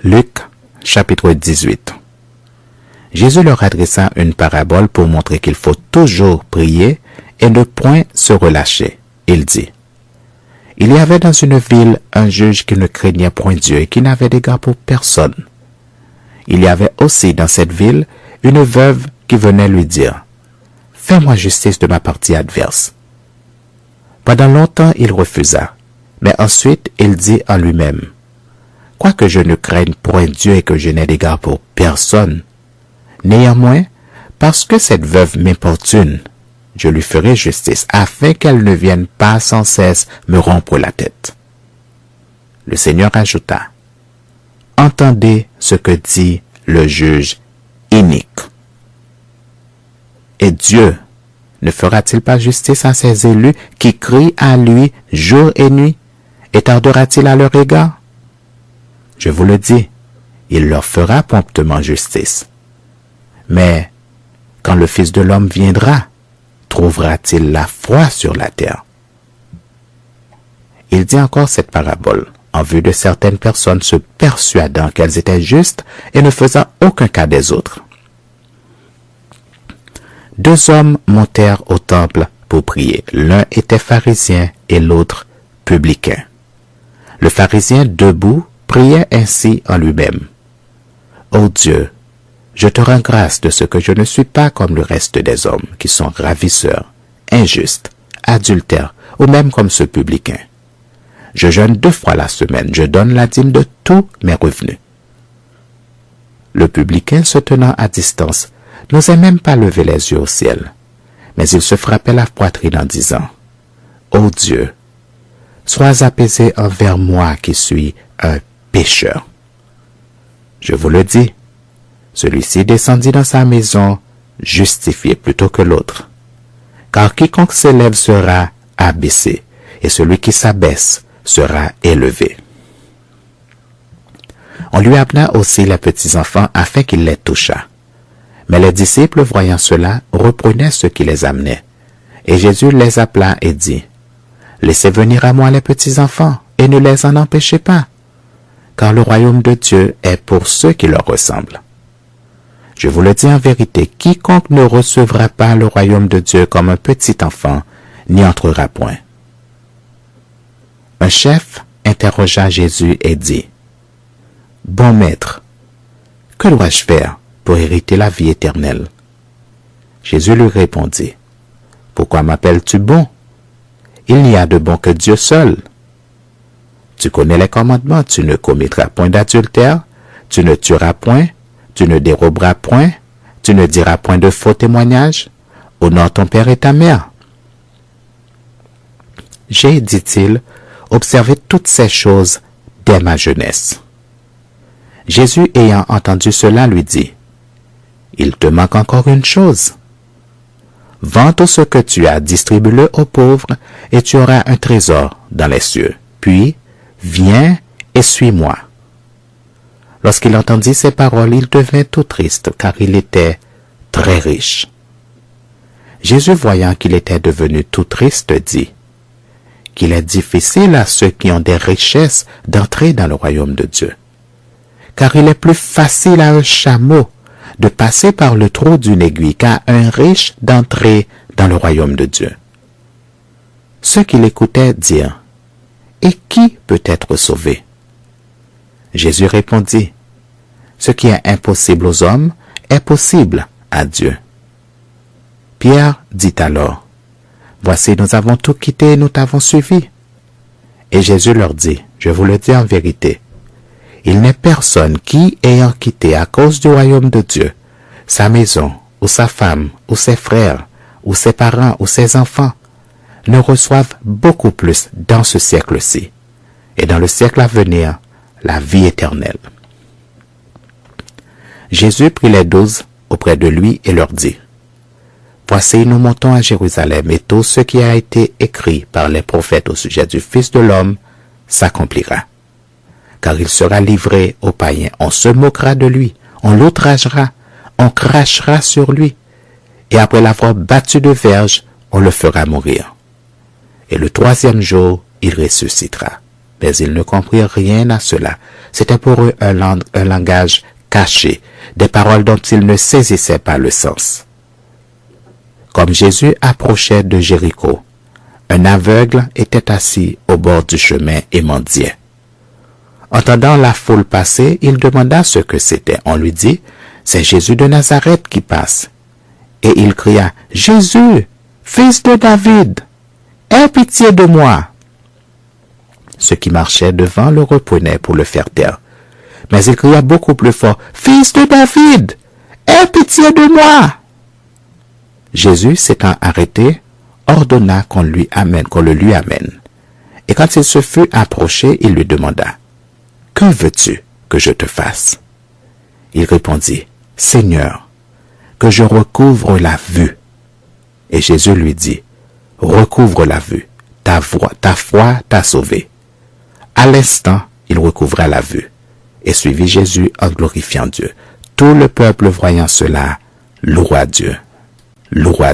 Luc, chapitre 18. Jésus leur adressa une parabole pour montrer qu'il faut toujours prier et ne point se relâcher. Il dit, « Il y avait dans une ville un juge qui ne craignait point Dieu et qui n'avait d'égard pour personne. Il y avait aussi dans cette ville une veuve qui venait lui dire, « Fais-moi justice de ma partie adverse. » Pendant longtemps il refusa, mais ensuite il dit en lui-même, « Quoique je ne craigne point Dieu et que je n'ai d'égard pour personne, néanmoins, parce que cette veuve m'importune, je lui ferai justice, afin qu'elle ne vienne pas sans cesse me rompre la tête. » Le Seigneur ajouta, « Entendez ce que dit le juge inique. Et Dieu ne fera-t-il pas justice à ses élus qui crient à lui jour et nuit, et tardera-t-il à leur égard? Je vous le dis, il leur fera promptement justice. Mais quand le Fils de l'homme viendra, trouvera-t-il la foi sur la terre? » Il dit encore cette parabole en vue de certaines personnes se persuadant qu'elles étaient justes et ne faisant aucun cas des autres. Deux hommes montèrent au temple pour prier. L'un était pharisien et l'autre publicain. Le pharisien, debout, priait ainsi en lui-même. « Ô Dieu, je te rends grâce de ce que je ne suis pas comme le reste des hommes, qui sont ravisseurs, injustes, adultères, ou même comme ce publicain. Je jeûne 2 fois la semaine, je donne la dîme de tous mes revenus. » Le publicain, se tenant à distance, n'osait même pas lever les yeux au ciel, mais il se frappait la poitrine en disant, « Ô Dieu, sois apaisé envers moi qui suis un pécheur. » Je vous le dis, celui-ci descendit dans sa maison justifié plutôt que l'autre. Car quiconque s'élève sera abaissé, et celui qui s'abaisse sera élevé. On lui amena aussi les petits-enfants afin qu'il les touchât. Mais les disciples, voyant cela, reprenaient ceux qui les amenaient. Et Jésus les appela et dit, « Laissez venir à moi les petits-enfants, et ne les en empêchez pas, car le royaume de Dieu est pour ceux qui leur ressemblent. Je vous le dis en vérité, quiconque ne recevra pas le royaume de Dieu comme un petit enfant, n'y entrera point. » Un chef interrogea Jésus et dit, « Bon maître, que dois-je faire pour hériter la vie éternelle? » Jésus lui répondit, « Pourquoi m'appelles-tu bon? Il n'y a de bon que Dieu seul. Tu connais les commandements, tu ne commettras point d'adultère, tu ne tueras point, tu ne déroberas point, tu ne diras point de faux témoignages, honore ton père et ta mère. » J'ai, dit-il, observé toutes ces choses dès ma jeunesse. Jésus, ayant entendu cela, lui dit, « Il te manque encore une chose. Vends tout ce que tu as, distribue-le aux pauvres, et tu auras un trésor dans les cieux. Puis, viens et suis-moi. » Lorsqu'il entendit ces paroles, il devint tout triste, car il était très riche. Jésus, voyant qu'il était devenu tout triste, dit, qu'il est difficile à ceux qui ont des richesses d'entrer dans le royaume de Dieu. Car il est plus facile à un chameau de passer par le trou d'une aiguille qu'à un riche d'entrer dans le royaume de Dieu. Ceux qui l'écoutaient dirent, « Et qui peut être sauvé? » Jésus répondit, « Ce qui est impossible aux hommes est possible à Dieu. » Pierre dit alors, « Voici, nous avons tout quitté et nous t'avons suivi. » Et Jésus leur dit, « Je vous le dis en vérité, il n'est personne qui, ayant quitté à cause du royaume de Dieu, sa maison, ou sa femme, ou ses frères, ou ses parents, ou ses enfants, ne reçoive beaucoup plus dans ce siècle-ci, et dans le siècle à venir, la vie éternelle. » Jésus prit les 12 auprès de lui et leur dit, « Voici, nous montons à Jérusalem, et tout ce qui a été écrit par les prophètes au sujet du Fils de l'homme s'accomplira. Car il sera livré aux païens, on se moquera de lui, on l'outragera, on crachera sur lui, et après l'avoir battu de verge, on le fera mourir. Et le 3e jour, il ressuscitera. » Mais ils ne comprirent rien à cela. C'était pour eux un langage caché, des paroles dont ils ne saisissaient pas le sens. Comme Jésus approchait de Jéricho, un aveugle était assis au bord du chemin et mendiait. Entendant la foule passer, il demanda ce que c'était. On lui dit, « C'est Jésus de Nazareth qui passe. » Et il cria, « Jésus, fils de David, aie pitié de moi. » Ceux qui marchaient devant le reprenaient pour le faire taire. Mais il cria beaucoup plus fort, « Fils de David, aie pitié de moi. » Jésus, s'étant arrêté, ordonna qu'on le lui amène. Et quand il se fut approché, il lui demanda, « Que veux-tu que je te fasse? » Il répondit, « Seigneur, que je recouvre la vue. » Et Jésus lui dit, « Recouvre la vue, ta foi t'a sauvé. » À l'instant, il recouvra la vue et suivit Jésus en glorifiant Dieu. Tout le peuple voyant cela, loua Dieu. Loua